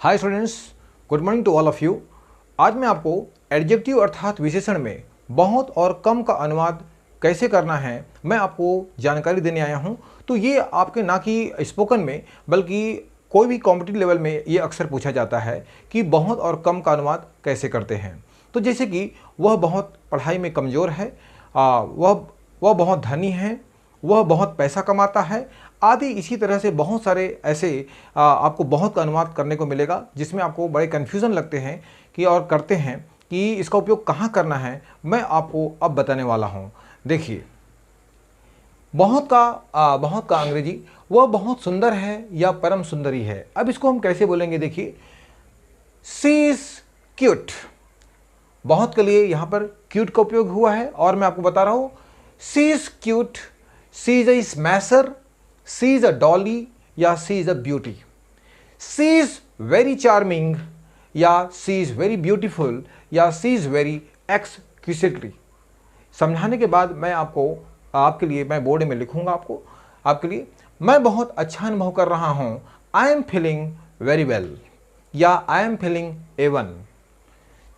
Hi students, good morning to all of you. आज मैं आपको एडजेक्टिव अर्थात विशेषण में बहुत और कम का अनुवाद कैसे करना है मैं आपको जानकारी देने आया हूं। तो ये आपके ना कि स्पोकन में बल्कि कोई भी कॉम्पिटिटिव लेवल में ये अक्सर पूछा जाता है कि बहुत और कम का अनुवाद कैसे करते हैं। तो जैसे कि वह बहुत पढ़ाई में कमज़ोर है, वह बहुत धनी है, वह बहुत पैसा कमाता है आदि। इसी तरह से बहुत सारे ऐसे आपको बहुत का अनुवाद करने को मिलेगा जिसमें आपको बड़े कन्फ्यूज़न लगते हैं कि और करते हैं कि इसका उपयोग कहाँ करना है। मैं आपको अब बताने वाला हूँ। देखिए, बहुत का अंग्रेजी वह बहुत सुंदर है या परम सुंदरी है। अब इसको हम कैसे बोलेंगे? देखिए, सी इज़ क्यूट। बहुत के लिए यहाँ पर क्यूट का उपयोग हुआ है और मैं आपको बता रहा हूँ she is cute, she is a smasher, she is a dolly या she is a beauty. She is very charming या सी इज़ वेरी ब्यूटीफुल या सी इज़ वेरी एक्सक्विजिटली। समझाने के बाद मैं आपके लिए मैं बोर्ड में लिखूंगा आपके लिए मैं बहुत अच्छा अनुभव कर रहा हूँ, I am feeling very well या आई एम फीलिंग A1।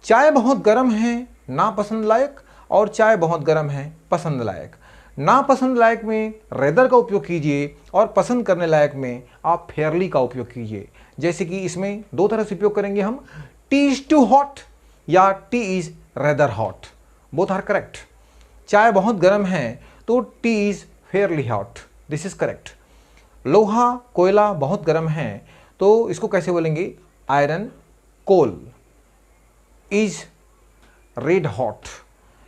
चाय बहुत गर्म है, नापसंद लायक, और चाय बहुत गर्म है, पसंद लायक। नापसंद लायक में रेदर का उपयोग कीजिए और पसंद करने लायक में आप फेयरली का उपयोग कीजिए। जैसे कि इसमें दो तरह से उपयोग करेंगे हम, टी इज़ टू हॉट या tea is rather hot, both are correct. चाय बहुत गर्म है तो tea is fairly hot, this is correct. लोहा कोयला बहुत गर्म है तो इसको कैसे बोलेंगे? Iron coal is red hot.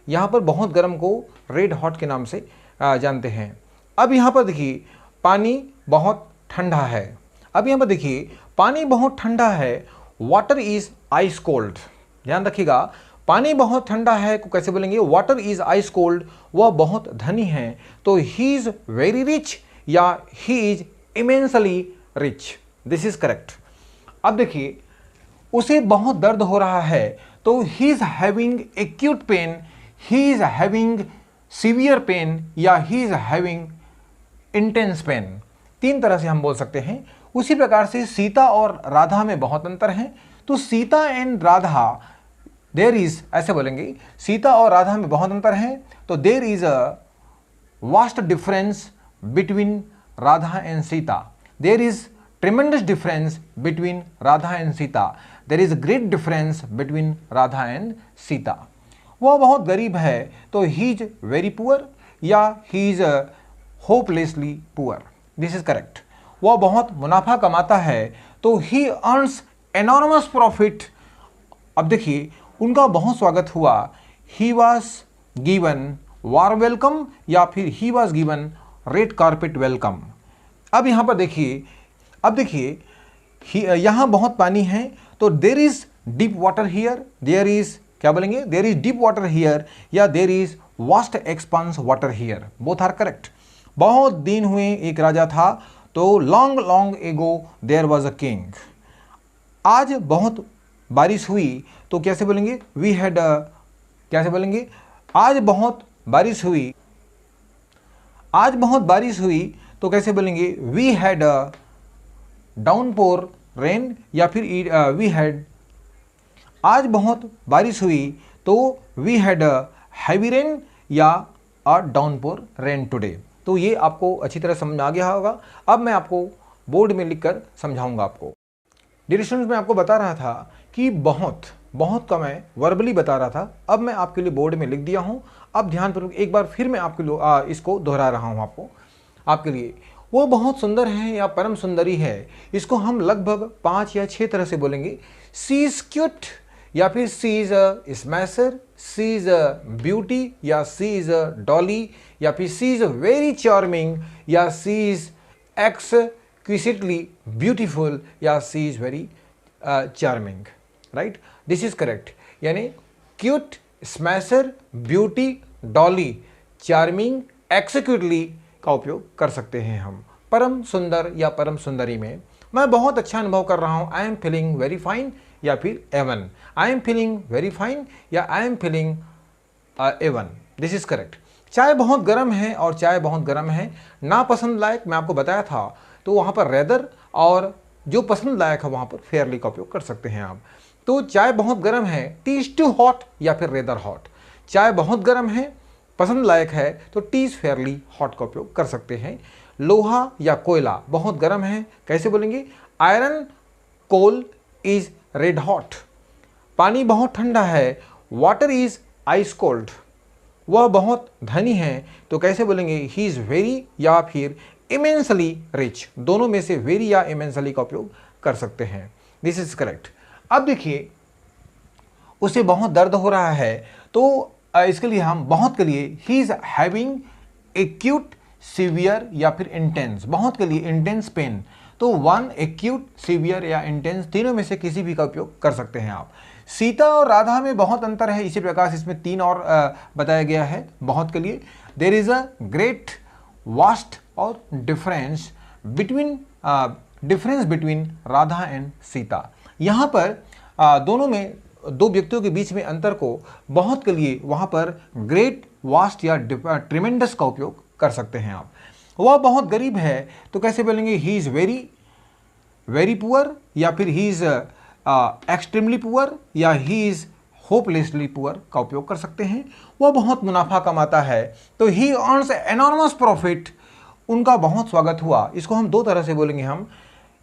यहाँ पर बहुत गर्म को रेड हॉट के नाम से जानते हैं। अब यहाँ पर देखिए, पानी बहुत ठंडा है। अब यहाँ पर देखिए, पानी बहुत ठंडा है, वाटर इज आइस कोल्ड। ध्यान रखिएगा, पानी बहुत ठंडा है को कैसे बोलेंगे? Water is ice cold. वह बहुत धनी है तो ही इज वेरी रिच या he is immensely rich, this is correct. अब देखिए, उसे बहुत दर्द हो रहा है तो he is having acute pain, he is having severe pain या he is having intense pain. तीन तरह से हम बोल सकते हैं। उसी प्रकार से सीता और राधा में बहुत अंतर है तो Sita and Radha there is, ऐसे बोलेंगे। सीता और राधा में बहुत अंतर है तो there is a vast difference between Radha and Sita. There is tremendous difference between Radha and Sita. There is a great difference between Radha and Sita. वह बहुत गरीब है तो he is very poor या he is hopelessly poor. This is correct. वह बहुत मुनाफा कमाता है तो he earns enormous profit. अब देखिए, उनका बहुत स्वागत हुआ, he was given warm welcome या फिर he was given red carpet welcome. अब यहाँ पर देखिए, यहाँ बहुत पानी है तो there is deep water here, there is क्या बोलेंगे? There is deep water here या there is vast expanse water here, both are correct. बहुत दिन हुए एक राजा था तो long long ago there was a king. आज बहुत बारिश हुई तो कैसे बोलेंगे? वी हैड, कैसे बोलेंगे? आज बहुत बारिश हुई, आज बहुत बारिश हुई तो कैसे बोलेंगे? वी हैड डाउनपोर रेन या फिर वी हैड, आज बहुत बारिश हुई तो वी हैड हैवी रेन या अ डाउनपोर रेन टुडे। तो ये आपको अच्छी तरह समझ में आ गया होगा। अब मैं आपको बोर्ड में लिखकर समझाऊंगा आपको। डियर स्टूडेंट्स, मैं आपको बता रहा था कि बहुत का मैं वर्बली बता रहा था, अब मैं आपके लिए बोर्ड में लिख दिया हूँ। अब ध्यानपूर्वक एक बार फिर मैं आपके लिए इसको दोहरा रहा हूँ आपके लिए। वो बहुत सुंदर है या परम सुंदरी है, इसको हम लगभग 5 या 6 तरह से बोलेंगे। सी इज क्यूट या फिर she is a smasher, she is a beauty या सी इज अ डॉली या फिर सी इज वेरी चार्मिंग या सी इज एक्सक्विजिटली ब्यूटीफुल या she is very charming. Right, this is correct. यानी cute, smasher, beauty, dolly, charming, exquisitely का उपयोग कर सकते हैं हम। परम सुंदर या परम सुंदरी में मैं बहुत अच्छा अनुभव कर रहा हूँ, I am feeling very fine या फिर A1। I am feeling very fine या I am feeling A1, this is correct. चाय बहुत गर्म है और चाय बहुत गर्म है। नापसंद लायक मैं आपको बताया था तो वहाँ पर रेदर और जो पसंद लायक है वहाँ पर फेयरली का उपयोग कर सकते हैं आप। तो चाय बहुत गर्म है, टी इज टू हॉट या फिर रेदर हॉट। चाय बहुत गर्म है, पसंद लायक है, तो टी इज फेयरली हॉट का उपयोग कर सकते हैं। लोहा या कोयला बहुत गर्म है, कैसे बोलेंगे? Iron coal is red hot. पानी बहुत ठंडा है, वाटर इज आइस कोल्ड। वह बहुत धनी है, तो कैसे बोलेंगे? ही इज वेरी या फिर इमेंसली रिच। दोनों में से वेरी या इमेंसली का उपयोग कर सकते हैं। This is correct. अब देखिए, उसे बहुत दर्द हो रहा है, तो इसके लिए हम बहुत के लिए ही इज हैविंग एक्यूट सीवियर या फिर इंटेंस। बहुत के लिए इंटेंस पेन, तो वन एक्यूट सीवियर या इंटेंस, तीनों में से किसी भी का उपयोग कर सकते हैं आप। सीता और राधा में बहुत अंतर है, इसी प्रकार से इसमें 3 और बताया गया है बहुत के लिए। There is a great vast और difference between Radha and Sita. यहाँ पर दोनों में, दो व्यक्तियों के बीच में अंतर को बहुत के लिए वहाँ पर ग्रेट, वास्ट या ट्रिमेंडस का उपयोग कर सकते हैं आप। वह बहुत गरीब है, तो कैसे बोलेंगे? He is very very poor या फिर ही इज़ एक्सट्रीमली पुअर या ही इज़ होपलेसली पुअर का उपयोग कर सकते हैं। वह बहुत मुनाफा कमाता है, तो ही अर्न्स एनॉर्मस प्रॉफिट। उनका बहुत स्वागत हुआ। इसको हम 2 तरह से बोलेंगे हम,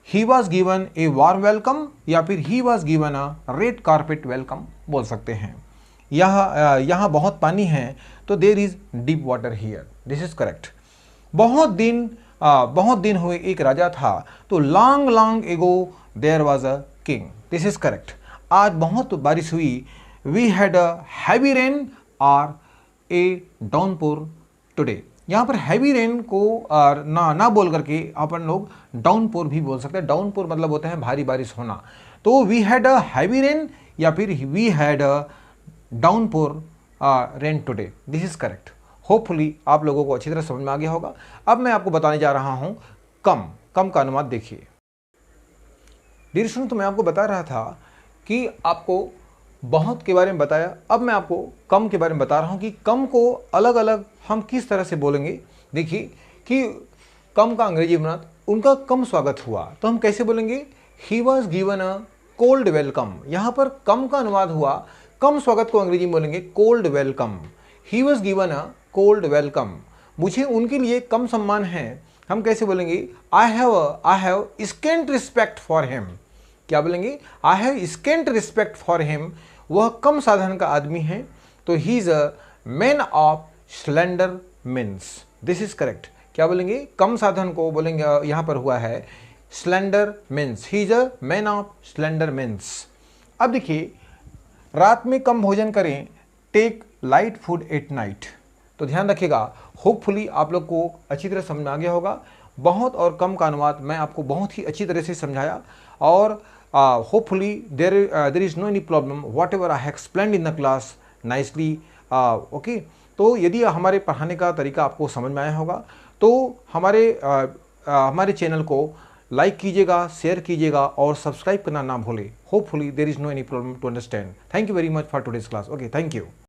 he was given a warm welcome या फिर he was given a red carpet welcome बोल सकते हैं। यहाँ बहुत पानी है, तो there is deep water here. This is correct. बहुत दिन हुए एक राजा था, तो long long ago there was a king. This is correct. आज बहुत बारिश हुई, we had a heavy rain और ए डाउनपोर टुडे। यहाँ पर हैवी रेन को ना बोल करके अपन लोग डाउनपोर भी बोल सकते हैं। डाउनपोर मतलब होता है भारी बारिश होना। तो we had a heavy rain या फिर we had a downpour rain today. This is correct. Hopefully आप लोगों को अच्छी तरह समझ में आ गया होगा। अब मैं आपको बताने जा रहा हूँ कम का अनुवाद। देखिए डियर स्टूडेंट, तो मैं आपको बता रहा था कि आपको बहुत के बारे में बताया, अब मैं आपको कम के बारे में बता रहा हूँ कि कम को अलग अलग हम किस तरह से बोलेंगे। देखिए कि कम का अंग्रेजी बना, उनका कम स्वागत हुआ, तो हम कैसे बोलेंगे? ही was given a cold welcome. यहाँ पर कम का अनुवाद हुआ, कम स्वागत को अंग्रेजी में बोलेंगे cold welcome. He was given a cold welcome. मुझे उनके लिए कम सम्मान है, हम कैसे बोलेंगे? I have scant respect for him. क्या बोलेंगे? I have scant respect for him. वह कम साधन का आदमी है, तो he is a man of slender means. This is correct. क्या बोलेंगे? कम साधन को बोलेंगे, यहाँ पर हुआ है slender means. He is a man of slender means. अब देखिए, रात में कम भोजन करें, take light food at night. तो ध्यान रखिएगा, होपफुली आप लोग को अच्छी तरह समझ में आ गया होगा। बहुत और कम का अनुवाद मैं आपको बहुत ही अच्छी तरह से समझाया, और hopefully there is no any problem whatever I have explained in the class nicely. Okay, तो यदि हमारे पढ़ाने का तरीका आपको समझ में आया होगा, तो हमारे चैनल को लाइक कीजिएगा, शेयर कीजिएगा और सब्सक्राइब करना ना भूलें। Hopefully there is no any problem to understand. Thank you very much for today's class. Okay, thank you.